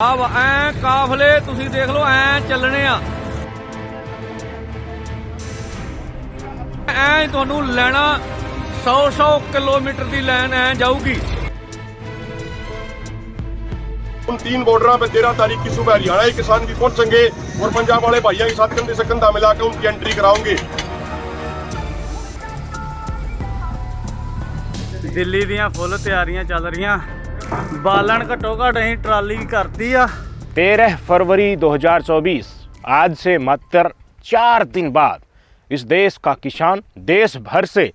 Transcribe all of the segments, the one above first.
अब ਐ ਕਾਫਲੇ ਤੁਸੀਂ ਦੇਖ ਲਓ ਐ ਚੱਲਣੇ ਆ ਐ ਤੁਹਾਨੂੰ ਲੈਣਾ 100 किलोमीटर ਦੀ ਲਾਈਨ ਐ जाऊगी। उन 3 बॉर्डर पे 13 तारीख की सुबह हरियाणा के किसान भी पहुंचेंगे और पंजाब वाले भाइयों के साथ कंधे से कंधा मिलाकर उनकी एंट्री कराओगे। ਦਿੱਲੀ ਦੀਆਂ ਫੁੱਲ ਤਿਆਰੀਆਂ ਚੱਲ ਰਹੀਆਂ। ਬਾਲਣ ਘੱਟੋ ਘੱਟ ਅਸੀਂ ਟਰਾਲੀ ਕਰਤੀ ਆ। 13 फरवरी 2024 आज से मात्र 4 दिन बाद इस देश का किसान देश भर से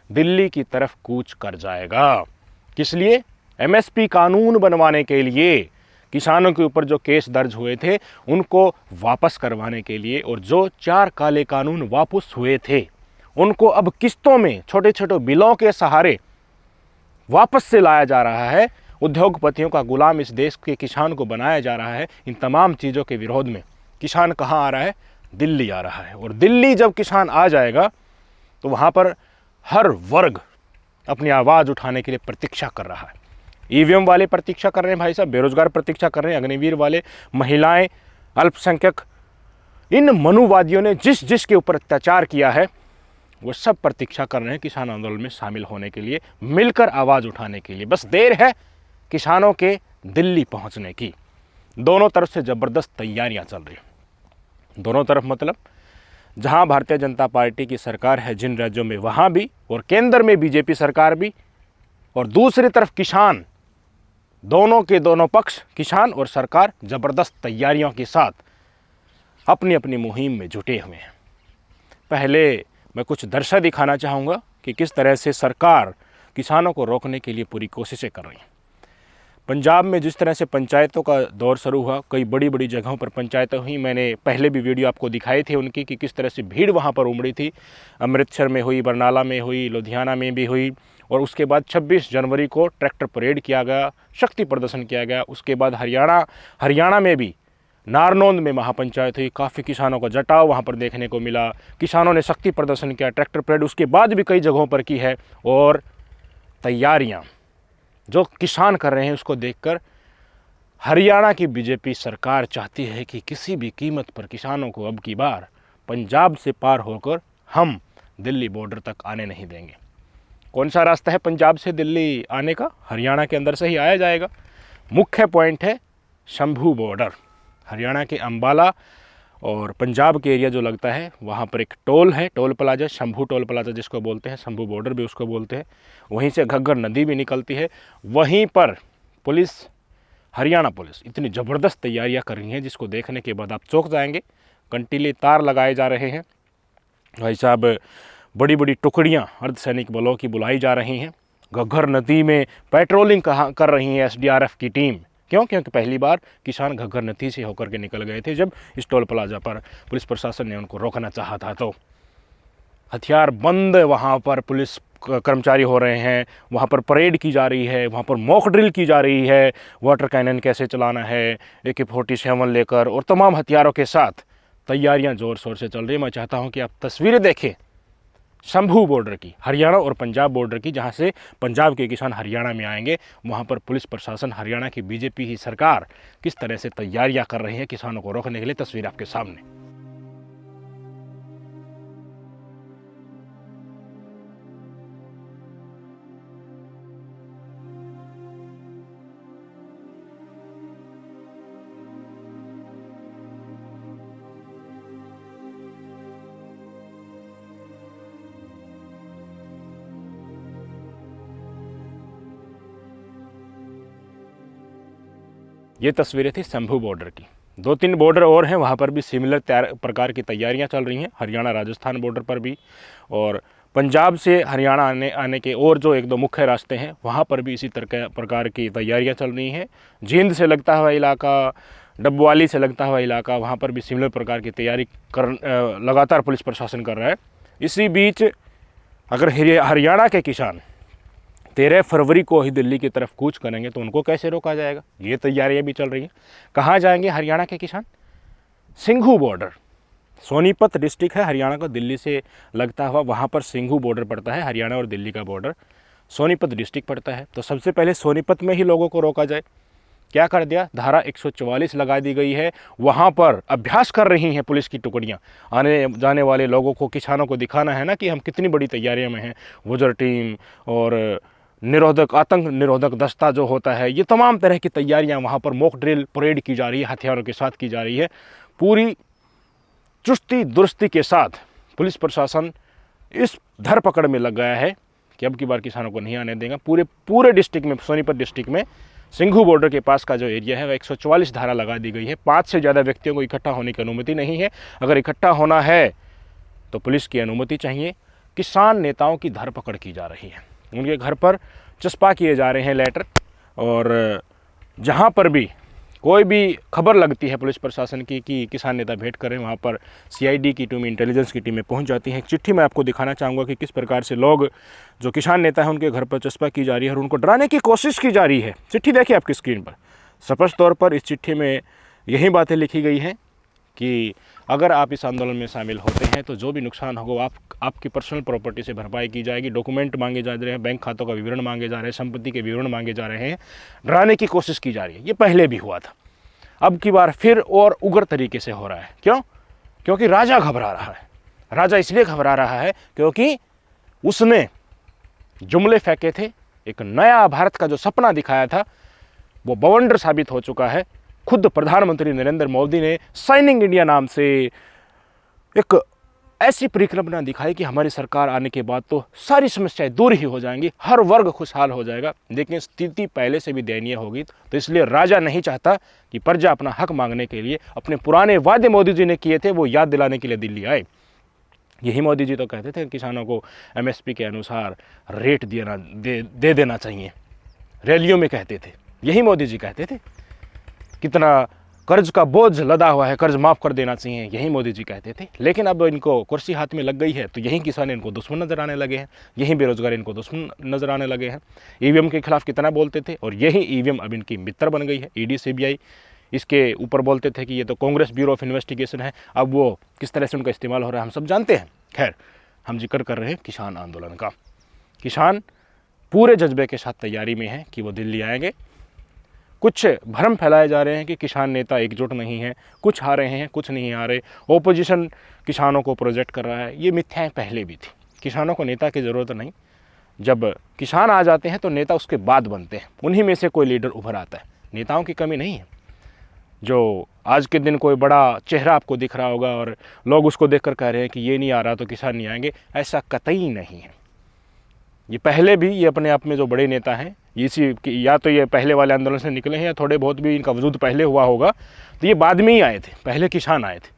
दिल्ली की तरफ कूच कर जाएगा। किस लिए? एमएसपी कानून बनवाने के लिए, किसानों के ऊपर जो केस दर्ज हुए थे उनको वापस करवाने के लिए, और जो 4 काले कानून वापस हुए थे उनको अब किस्तों में छोटे छोटे बिलों के सहारे वापस से लाया जा रहा है। उद्योगपतियों का गुलाम इस देश के किसान को बनाया जा रहा है। इन तमाम चीज़ों के विरोध में किसान कहाँ आ रहा है? दिल्ली आ रहा है। और दिल्ली जब किसान आ जाएगा तो वहाँ पर हर वर्ग अपनी आवाज़ उठाने के लिए प्रतीक्षा कर रहा है। ईवीएम वाले प्रतीक्षा कर रहे हैं भाई साहब, बेरोजगार प्रतीक्षा कर रहे हैं, अग्निवीर वाले, महिलाएं, अल्पसंख्यक, इन मनुवादियों ने जिस जिसके ऊपर अत्याचार किया है वो सब प्रतीक्षा कर रहे हैं किसान आंदोलन में शामिल होने के लिए, मिलकर आवाज़ उठाने के लिए। बस देर है किसानों के दिल्ली पहुंचने की। दोनों तरफ से ज़बरदस्त तैयारियां चल रही हैं। दोनों तरफ मतलब जहां भारतीय जनता पार्टी की सरकार है जिन राज्यों में, वहां भी, और केंद्र में बीजेपी सरकार भी, और दूसरी तरफ किसान, दोनों के दोनों पक्ष, किसान और सरकार, ज़बरदस्त तैयारियों के साथ अपनी अपनी मुहिम में जुटे हुए हैं। पहले मैं कुछ दृश्य दिखाना चाहूँगा कि किस तरह से सरकार किसानों को रोकने के लिए पूरी कोशिशें कर रही है। पंजाब में जिस तरह से पंचायतों का दौर शुरू हुआ, कई बड़ी बड़ी जगहों पर पंचायतें हुई, मैंने पहले भी वीडियो आपको दिखाई थी उनकी कि किस तरह से भीड़ वहाँ पर उमड़ी थी। अमृतसर में हुई, बरनाला में हुई, लुधियाना में भी हुई, और उसके बाद 26 जनवरी को ट्रैक्टर परेड किया गया, शक्ति प्रदर्शन किया गया। उसके बाद हरियाणा में भी नारनौंद में महापंचायत हुई, काफ़ी किसानों का जटाव वहाँ पर देखने को मिला, किसानों ने शक्ति प्रदर्शन किया, ट्रैक्टर परेड उसके बाद भी कई जगहों पर की है। और तैयारियाँ जो किसान कर रहे हैं उसको देखकर हरियाणा की बीजेपी सरकार चाहती है कि किसी भी कीमत पर किसानों को अब की बार पंजाब से पार होकर हम दिल्ली बॉर्डर तक आने नहीं देंगे। कौन सा रास्ता है पंजाब से दिल्ली आने का? हरियाणा के अंदर से ही आया जाएगा। मुख्य पॉइंट है शंभू बॉर्डर। हरियाणा के अंबाला और पंजाब के एरिया जो लगता है वहाँ पर एक टोल है, toll plaza, Shambhu toll plaza जिसको बोलते हैं, शंभू बॉर्डर भी उसको बोलते हैं। वहीं से घग्गर नदी भी निकलती है। वहीं पर पुलिस, हरियाणा पुलिस इतनी ज़बरदस्त तैयारियां कर रही हैं जिसको देखने के बाद आप चौंक जाएंगे। कंटीले तार लगाए जा रहे हैं भाई साहब, बड़ी बड़ी टुकड़ियाँ अर्धसैनिक बलों की बुलाई जा रही हैं। घग्गर नदी में पेट्रोलिंग कर रही है एसडीआरएफ की टीम। क्यों? क्योंकि पहली बार किसान घग्गर नदी से होकर के निकल गए थे जब इस टोल प्लाजा पर पुलिस प्रशासन ने उनको रोकना चाहा था। तो हथियार बंद वहाँ पर पुलिस कर्मचारी हो रहे हैं, वहाँ पर परेड की जा रही है, वहाँ पर मॉक ड्रिल की जा रही है, वाटर कैनन कैसे चलाना है, AK-47 लेकर, और तमाम हथियारों के साथ तैयारियाँ ज़ोर शोर से चल रही है। मैं चाहता हूँ कि आप तस्वीरें देखें शंभू बॉर्डर की, हरियाणा और पंजाब बॉर्डर की, जहाँ से पंजाब के किसान हरियाणा में आएंगे। वहाँ पर पुलिस प्रशासन, हरियाणा की बीजेपी की सरकार किस तरह से तैयारियां कर रही है किसानों को रोकने के लिए, तस्वीर आपके सामने। ये तस्वीरें थी शंभू बॉर्डर की। 2-3 बॉर्डर और हैं, वहाँ पर भी सिमिलर प्रकार की तैयारियां चल रही हैं। हरियाणा राजस्थान बॉर्डर पर भी, और पंजाब से हरियाणा आने के और जो 1-2 मुख्य रास्ते हैं वहाँ पर भी इसी प्रकार की तैयारियां चल रही हैं। जींद से लगता हुआ इलाका, डबवाली से लगता हुआ इलाका, वहाँ पर भी सिमिलर प्रकार की तैयारी लगातार पुलिस प्रशासन कर रहा है। इसी बीच अगर हरियाणा के किसान 13 फरवरी को ही दिल्ली की तरफ कूच करेंगे तो उनको कैसे रोका जाएगा? ये तैयारियां भी चल रही हैं। कहाँ जाएंगे हरियाणा के किसान? सिंघू बॉर्डर, सोनीपत डिस्ट्रिक्ट है हरियाणा को दिल्ली से लगता हुआ, वहाँ पर सिंघू बॉर्डर पड़ता है। हरियाणा और दिल्ली का बॉर्डर सोनीपत डिस्ट्रिक्ट पड़ता है। तो सबसे पहले सोनीपत में ही लोगों को रोका जाए। क्या कर दिया, धारा 144 लगा दी गई है। वहाँ पर अभ्यास कर रही हैं पुलिस की टुकड़ियाँ। आने जाने वाले लोगों को, किसानों को दिखाना है ना कि हम कितनी बड़ी तैयारियों में हैं। वुजर टीम और निरोधक, आतंक निरोधक दस्ता जो होता है, ये तमाम तरह की तैयारियाँ वहाँ पर मॉक ड्रिल परेड की जा रही है, हथियारों के साथ की जा रही है। पूरी चुस्ती दुरुस्ती के साथ पुलिस प्रशासन इस धरपकड़ में लग गया है कि अब की बार किसानों को नहीं आने देगा। पूरे डिस्ट्रिक्ट में, सोनीपत डिस्ट्रिक्ट में सिंघू बॉर्डर के पास का जो एरिया है वह 144 धारा लगा दी गई है। 5 से ज़्यादा व्यक्तियों को इकट्ठा होने की अनुमति नहीं है। अगर इकट्ठा होना है तो पुलिस की अनुमति चाहिए। किसान नेताओं की धरपकड़ की जा रही है, उनके घर पर चस्पा किए जा रहे हैं लेटर, और जहाँ पर भी कोई भी खबर लगती है पुलिस प्रशासन की कि किसान नेता भेंट करें, वहाँ पर CID की टीम, इंटेलिजेंस की टीमें पहुँच जाती हैं। एक चिट्ठी मैं आपको दिखाना चाहूँगा कि किस प्रकार से लोग जो किसान नेता हैं उनके घर पर चस्पा की जा रही है और उनको डराने की कोशिश की जा रही है। चिट्ठी देखिए आपकी स्क्रीन पर। स्पष्ट तौर पर इस चिट्ठी में यही बातें लिखी गई हैं कि अगर आप इस आंदोलन में शामिल होते हैं तो जो भी नुकसान होगा आपकी पर्सनल प्रॉपर्टी से भरपाई की जाएगी। डॉक्यूमेंट मांगे जा रहे हैं, बैंक खातों का विवरण मांगे जा रहे हैं, संपत्ति के विवरण मांगे जा रहे हैं, डराने की कोशिश की जा रही है। ये पहले भी हुआ था, अब की बार फिर और उग्र तरीके से हो रहा है। क्यों? क्योंकि राजा घबरा रहा है। राजा इसलिए घबरा रहा है क्योंकि उसने जुमले फेंके थे, एक नया भारत का जो सपना दिखाया था वो बवंडर साबित हो चुका है। खुद प्रधानमंत्री नरेंद्र मोदी ने साइनिंग इंडिया नाम से एक ऐसी परिकल्पना दिखाई कि हमारी सरकार आने के बाद तो सारी समस्याएं दूर ही हो जाएंगी, हर वर्ग खुशहाल हो जाएगा। लेकिन स्थिति पहले से भी दयनीय होगी, तो इसलिए राजा नहीं चाहता कि प्रजा अपना हक मांगने के लिए अपने पुराने वादे मोदी जी ने किए थे वो याद दिलाने के लिए दिल्ली आए। यही मोदी जी तो कहते थे किसानों को MSP के अनुसार रेट दे देना चाहिए, रैलियों में कहते थे। यही मोदी जी कहते थे। कितना कर्ज का बोझ लदा हुआ है, कर्ज माफ़ कर देना चाहिए, यही मोदी जी कहते थे। लेकिन अब इनको कुर्सी हाथ में लग गई है तो यही किसान इनको दुश्मन नज़र आने लगे हैं, यही बेरोजगार इनको दुश्मन नज़र आने लगे हैं। EVM के खिलाफ कितना बोलते थे और यही EVM अब इनकी मित्र बन गई है। ED CBI इसके ऊपर बोलते थे कि ये तो कांग्रेस ब्यूरो ऑफ इन्वेस्टिगेशन है, अब वो किस तरह से उनका इस्तेमाल हो रहा है हम सब जानते हैं। खैर, हम जिक्र कर रहे हैं किसान आंदोलन का। किसान पूरे जज्बे के साथ तैयारी में है कि वो दिल्ली आएंगे। कुछ भ्रम फैलाए जा रहे हैं कि किसान नेता एकजुट नहीं है, कुछ आ रहे हैं, कुछ नहीं आ रहे, ओपोजिशन किसानों को प्रोजेक्ट कर रहा है। ये मिथ्याएं पहले भी थी। किसानों को नेता की ज़रूरत नहीं, जब किसान आ जाते हैं तो नेता उसके बाद बनते हैं, उन्हीं में से कोई लीडर उभर आता है। नेताओं की कमी नहीं है। जो आज के दिन कोई बड़ा चेहरा आपको दिख रहा होगा और लोग उसको देखकर कह रहे हैं कि ये नहीं आ रहा तो किसान नहीं आएंगे, ऐसा कतई नहीं है। ये पहले भी, ये अपने आप में जो बड़े नेता हैं, इसी या तो ये पहले वाले आंदोलन से निकले हैं या थोड़े बहुत भी इनका वजूद पहले हुआ होगा, तो ये बाद में ही आए थे, पहले किसान आए थे।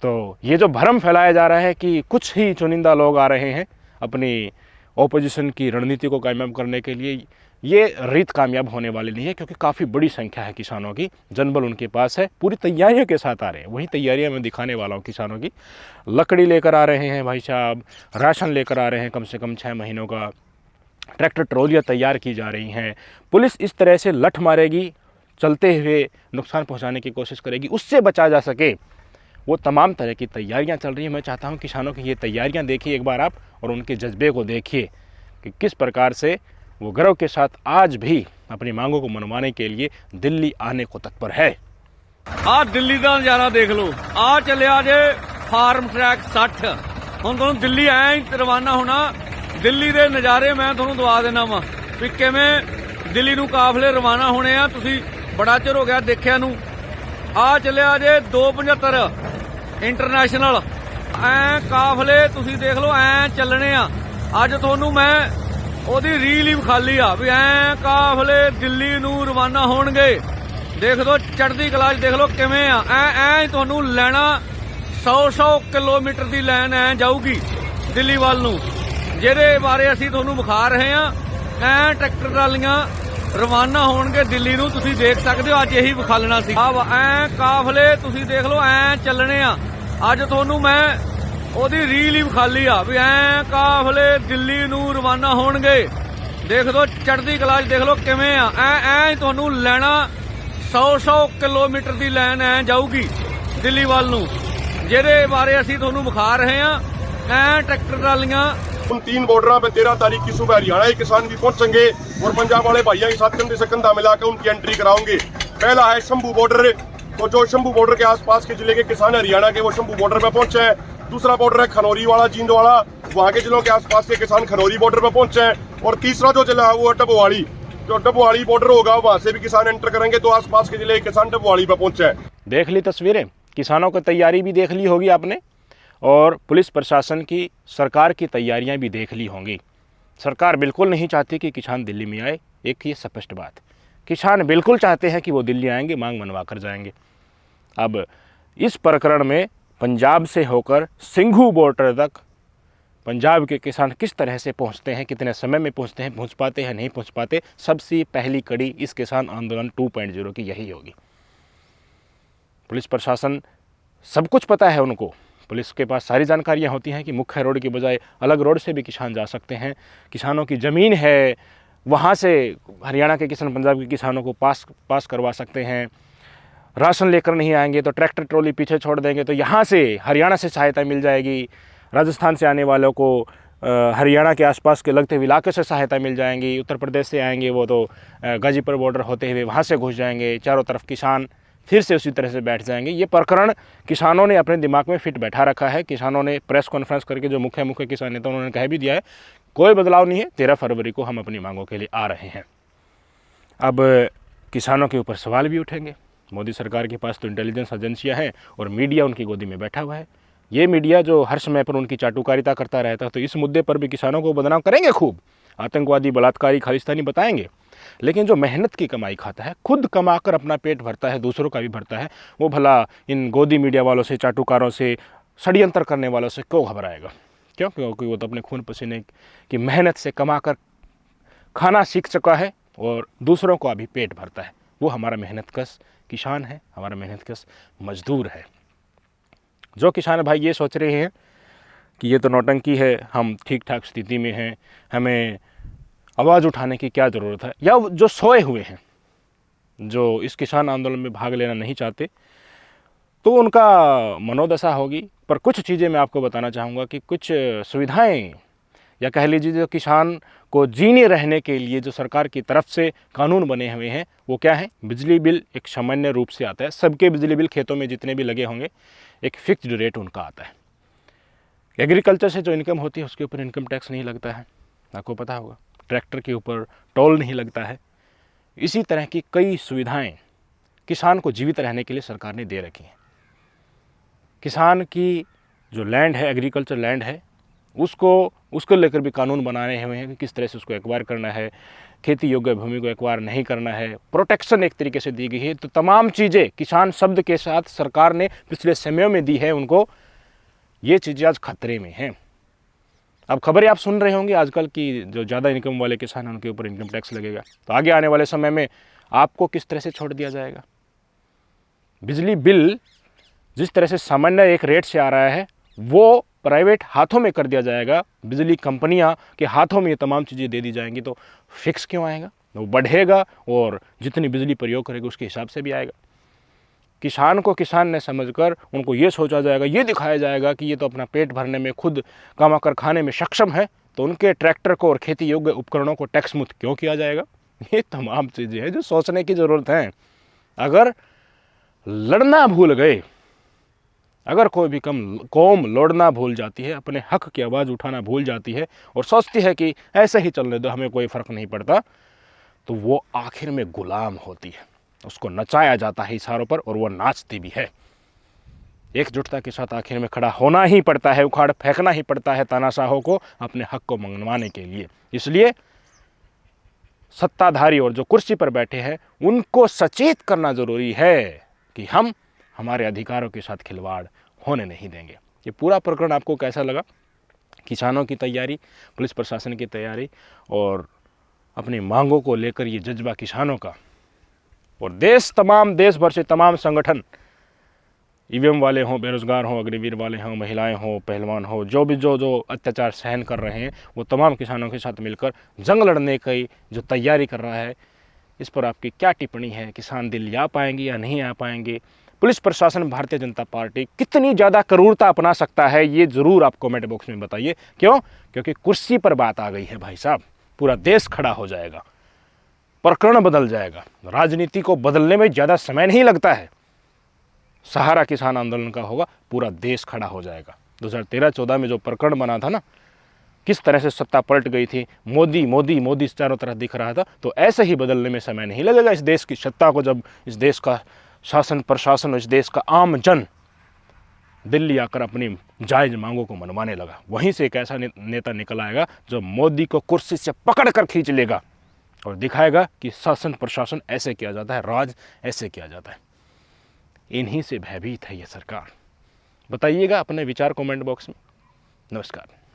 तो ये जो भ्रम फैलाया जा रहा है कि कुछ ही चुनिंदा लोग आ रहे हैं अपनी ओपोजिशन की रणनीति को कामयाब करने के लिए, ये रीत कामयाब होने वाली नहीं है, क्योंकि काफ़ी बड़ी संख्या है किसानों की, जनबल उनके पास है, पूरी तैयारियों के साथ आ रहे हैं। वही तैयारियां मैं दिखाने वाला हूँ किसानों की। लकड़ी लेकर आ रहे हैं भाई साहब, राशन लेकर आ रहे हैं कम से कम 6 महीनों का, ट्रैक्टर ट्रॉलियाँ तैयार की जा रही हैं। पुलिस इस तरह से लठ मारेगी, चलते हुए नुकसान पहुँचाने की कोशिश करेगी, उससे बचा जा सके वो तमाम तरह की तैयारियाँ चल रही हैं। मैं चाहता हूँ किसानों की ये तैयारियाँ देखिए एक बार आप, और उनके जज्बे को देखिए कि किस प्रकार से वो गर्व के साथ आज भी अपनी मांगों को मनवाने के लिए दिल्ली आने को तत्पर है। आ दिल्ली का नज़ारा देख लो, आ चले जे फार्म ट्रैक 60। हुण तुहानूं दिल्ली ऐ ही रवाना होना। दिल्ली के नज़ारे मैं तुहानूं दवा देना वा भी किवें दिल्ली नूं काफले रवाना होने आ। तुसीं बड़ा चिर हो गया देखिया नूं। आ चलिया जे 275 इंटरनेशनल ऐ काफले तुसीं देख लो ऐ चलने आ। अज तुहानूं मैं ਉਹਦੀ ਰੀਲ ਹੀ ਖਾਲੀ ਆ ਵੀ ਐ ਕਾਫਲੇ ਦਿੱਲੀ ਨੂੰ ਰਵਾਨਾ ਹੋਣਗੇ। ਦੇਖ ਲਓ ਚੜ੍ਹਦੀ ਕਲਾ 'ਚ ਦੇਖ ਲਓ ਕਿਵੇਂ ਆ, ਐ ਤੁਹਾਨੂੰ ਲੈਣਾ 100 ਕਿਲੋਮੀਟਰ ਦੀ ਲਾਈਨ ਐ ਜਾਊਗੀ ਦਿੱਲੀ ਵੱਲ ਨੂੰ, ਜਿਹਦੇ ਬਾਰੇ ਅਸੀਂ ਤੁਹਾਨੂੰ ਵਿਖਾ ਰਹੇ ਆ। ਐ ਟਰੈਕਟਰ ਟਰਾਲੀਆਂ ਰਵਾਨਾ ਹੋਣਗੇ ਦਿੱਲੀ ਨੂੰ, ਤੁਸੀਂ ਦੇਖ ਸਕਦੇ ਹੋ। ਅੱਜ ਇਹੀ ਵਿਖਾਲਣਾ ਸੀ। ਐ ਕਾਫਲੇ ਤੁਸੀਂ ਦੇਖ ਲਓ ਐ ਚੱਲਣੇ ਆ। ਅੱਜ ਤੁਹਾਨੂੰ ਮੈਂ ਉਹਦੀ ਰੀਲ ਹੀ ਖਾਲੀ ਆ ਵੀ ਐ ਕਾਫਲੇ ਦਿੱਲੀ ਨੂੰ ਰਵਾਨਾ ਹੋਣਗੇ। ਦੇਖ ਲਓ ਚੜ੍ਹਦੀ ਕਲਾ 'ਚ ਦੇਖ ਲਓ ਕਿਵੇਂ ਆ, ਐ ਤੁਹਾਨੂੰ ਲੈਣਾ 100 ਕਿਲੋਮੀਟਰ ਦੀ ਲਾਈਨ ਐ ਜਾਊਗੀ ਦਿੱਲੀ ਵੱਲ ਨੂੰ, ਜਿਹਦੇ ਬਾਰੇ ਅਸੀਂ ਤੁਹਾਨੂੰ ਵਿਖਾ ਰਹੇ ਆ। ਐ ਟਰੈਕਟਰ ਟਰਾਲੀਆਂ उन 3 बॉर्डर पे 13 तारीख की सुबह हरियाणा के किसान भी पहुंचेंगे और पंजाब वाले भाइयों के साथ कंधे से कंधा मिलाकर उनकी एंट्री कराओगे। पहला है शंभू बॉर्डर, तो जो शंभू बॉर्डर के आसपास के जिले के किसान हरियाणा के वो शंभू बॉर्डर पे पहुंचे हैं। दूसरा बॉर्डर है खनौरी वाला, जींदवाड़ा, वहाँ के जिलों के आसपास के किसान खनौरी बॉर्डर पे पहुंचे हैं। और तीसरा जो जिला है वो है डबवाड़ी, जो डबवाड़ी बॉर्डर होगा वहाँ से भी किसान एंटर करेंगे, तो आसपास के जिले के किसान डबवाड़ी पे पहुंचे हैं। देख ली तस्वीरें, किसानों की तैयारी भी देख ली होगी आपने और पुलिस प्रशासन की, सरकार की तैयारियां भी देख ली होंगी। सरकार बिल्कुल नहीं चाहती कि किसान दिल्ली में आए, एक ये स्पष्ट बात। किसान बिल्कुल चाहते हैं कि वो दिल्ली आएंगे, मांग मनवा कर जाएंगे। अब इस प्रकरण में पंजाब से होकर सिंघू बॉर्डर तक पंजाब के किसान किस तरह से पहुंचते हैं, कितने समय में पहुंचते हैं, पहुंच पाते हैं नहीं पहुंच पाते, सबसे पहली कड़ी इस किसान आंदोलन 2.0 की यही होगी। पुलिस प्रशासन सब कुछ पता है उनको, पुलिस के पास सारी जानकारियां होती हैं कि मुख्य रोड की बजाय अलग रोड से भी किसान जा सकते हैं। किसानों की ज़मीन है, वहाँ से हरियाणा के किसान पंजाब के किसानों को पास करवा सकते हैं। राशन लेकर नहीं आएंगे तो ट्रैक्टर ट्रॉली पीछे छोड़ देंगे तो यहाँ से हरियाणा से सहायता मिल जाएगी। राजस्थान से आने वालों को हरियाणा के आसपास के लगते हुए इलाके से सहायता मिल जाएंगी। उत्तर प्रदेश से आएंगे वो तो गाजीपुर बॉर्डर होते हुए वहाँ से घुस जाएंगे। चारों तरफ किसान फिर से उसी तरह से बैठ जाएंगे। ये प्रकरण किसानों ने अपने दिमाग में फिट बैठा रखा है। किसानों ने प्रेस कॉन्फ्रेंस करके, जो मुख्य किसान नेता उन्होंने कह भी दिया है कोई बदलाव नहीं है, 13 फरवरी को हम अपनी मांगों के लिए आ रहे हैं। अब किसानों के ऊपर सवाल भी उठेंगे। मोदी सरकार के पास तो इंटेलिजेंस एजेंसियां हैं और मीडिया उनकी गोदी में बैठा हुआ है। ये मीडिया जो हर समय पर उनकी चाटुकारिता करता रहता है, तो इस मुद्दे पर भी किसानों को बदनाम करेंगे, खूब आतंकवादी, बलात्कारी, खालिस्तानी बताएंगे। लेकिन जो मेहनत की कमाई खाता है, खुद कमाकर अपना पेट भरता है, दूसरों का भी भरता है, वो भला इन गोदी मीडिया वालों से, चाटुकारों से, षड्यंत्र करने वालों से क्यों घबराएगा? क्यों? क्योंकि वो तो अपने खून पसीने की मेहनत से कमाकर खाना सीख चुका है और दूसरों को अभी पेट भरता है। वो हमारा मेहनतकश किसान है, हमारा मेहनतकश मजदूर है। जो किसान भाई ये सोच रहे हैं कि ये तो नौटंकी है, हम ठीक ठाक स्थिति में हैं, हमें आवाज़ उठाने की क्या ज़रूरत है, या जो सोए हुए हैं, जो इस किसान आंदोलन में भाग लेना नहीं चाहते, तो उनका मनोदशा होगी। पर कुछ चीज़ें मैं आपको बताना चाहूँगा कि कुछ सुविधाएं, या कह लीजिए जो किसान को जीने रहने के लिए जो सरकार की तरफ से कानून बने हुए हैं, वो क्या है? बिजली बिल एक सामान्य रूप से आता है, सबके बिजली बिल खेतों में जितने भी लगे होंगे एक फिक्स्ड रेट उनका आता है। एग्रीकल्चर से जो इनकम होती है उसके ऊपर इनकम टैक्स नहीं लगता है, आपको पता होगा। ट्रैक्टर के ऊपर टोल नहीं लगता है। इसी तरह की कई सुविधाएं किसान को जीवित रहने के लिए सरकार ने दे रखी हैं। किसान की जो लैंड है, एग्रीकल्चर लैंड है, उसको लेकर भी कानून बनाने हुए हैं कि किस तरह से उसको एक्वायर करना है, खेती योग्य भूमि को एक्वायर नहीं करना है, प्रोटेक्शन एक तरीके से दी गई है। तो तमाम चीज़ें किसान शब्द के साथ सरकार ने पिछले समयों में दी है उनको, ये चीज़ें आज खतरे में हैं। अब खबरें आप सुन रहे होंगे आजकल की जो ज़्यादा इनकम वाले किसान हैं उनके ऊपर इनकम टैक्स लगेगा। तो आगे आने वाले समय में आपको किस तरह से छोड़ दिया जाएगा? बिजली बिल जिस तरह से सामान्य एक रेट से आ रहा है वो प्राइवेट हाथों में कर दिया जाएगा, बिजली कंपनियां के हाथों में ये तमाम चीज़ें दे दी जाएंगी, तो फिक्स क्यों आएगा? वो बढ़ेगा और जितनी बिजली प्रयोग करेगा उसके हिसाब से भी आएगा। किसान को किसान ने समझकर उनको ये सोचा जाएगा, ये दिखाया जाएगा कि ये तो अपना पेट भरने में, खुद कमाकर खाने में सक्षम है, तो उनके ट्रैक्टर को और खेती योग्य उपकरणों को टैक्स मुक्त क्यों किया जाएगा? ये तमाम चीज़ें हैं जो सोचने की ज़रूरत है। अगर लड़ना भूल गए, अगर कोई भी कौम लड़ना भूल जाती है, अपने हक की आवाज़ उठाना भूल जाती है और सोचती है कि ऐसे ही चलने दो, हमें कोई फ़र्क नहीं पड़ता, तो वो आखिर में गुलाम होती है। उसको नचाया जाता है इशारों पर और वो नाचती भी है। एकजुटता के साथ आखिर में खड़ा होना ही पड़ता है, उखाड़ फेंकना ही पड़ता है तानाशाहों को अपने हक को मंगवाने के लिए। इसलिए सत्ताधारी और जो कुर्सी पर बैठे हैं उनको सचेत करना ज़रूरी है कि हम हमारे अधिकारों के साथ खिलवाड़ होने नहीं देंगे। ये पूरा प्रकरण आपको कैसा लगा? किसानों की तैयारी, पुलिस प्रशासन की तैयारी और अपनी मांगों को लेकर ये जज्बा किसानों का, और देश भर से तमाम संगठन, ईवीएम वाले हों, बेरोजगार हों, अग्निवीर वाले हों, महिलाएं हों, पहलवान हों, जो भी जो अत्याचार सहन कर रहे हैं, वो तमाम किसानों के साथ मिलकर जंग लड़ने की जो तैयारी कर रहा है, इस पर आपकी क्या टिप्पणी है? किसान दिल्ली आ पाएंगे या नहीं आ पाएंगे? पुलिस प्रशासन भारतीय जनता पार्टी कितनी ज़्यादा क्रूरता अपना सकता है, ये ज़रूर आप कमेंट बॉक्स में बताइए। क्यों? क्योंकि कुर्सी पर बात आ गई है भाई साहब, पूरा देश खड़ा हो जाएगा, प्रकरण बदल जाएगा। राजनीति को बदलने में ज़्यादा समय नहीं लगता है। सहारा किसान आंदोलन का होगा, पूरा देश खड़ा हो जाएगा। 2013-14 में जो प्रकरण बना था ना, किस तरह से सत्ता पलट गई थी, मोदी मोदी मोदी चारों तरफ दिख रहा था, तो ऐसे ही बदलने में समय नहीं लगेगा। इस देश की सत्ता को जब इस देश का शासन प्रशासन, इस देश का आम जन दिल्ली आकर अपनी जायज मांगों को मनवाने लगा, वहीं से एक ऐसा नेता निकल आएगा जो मोदी को कुर्सी से पकड़ कर खींच लेगा और दिखाएगा कि शासन प्रशासन ऐसे किया जाता है, राज ऐसे किया जाता है। इन्हीं से भयभीत है ये सरकार। बताइएगा अपने विचार कमेंट बॉक्स में। नमस्कार।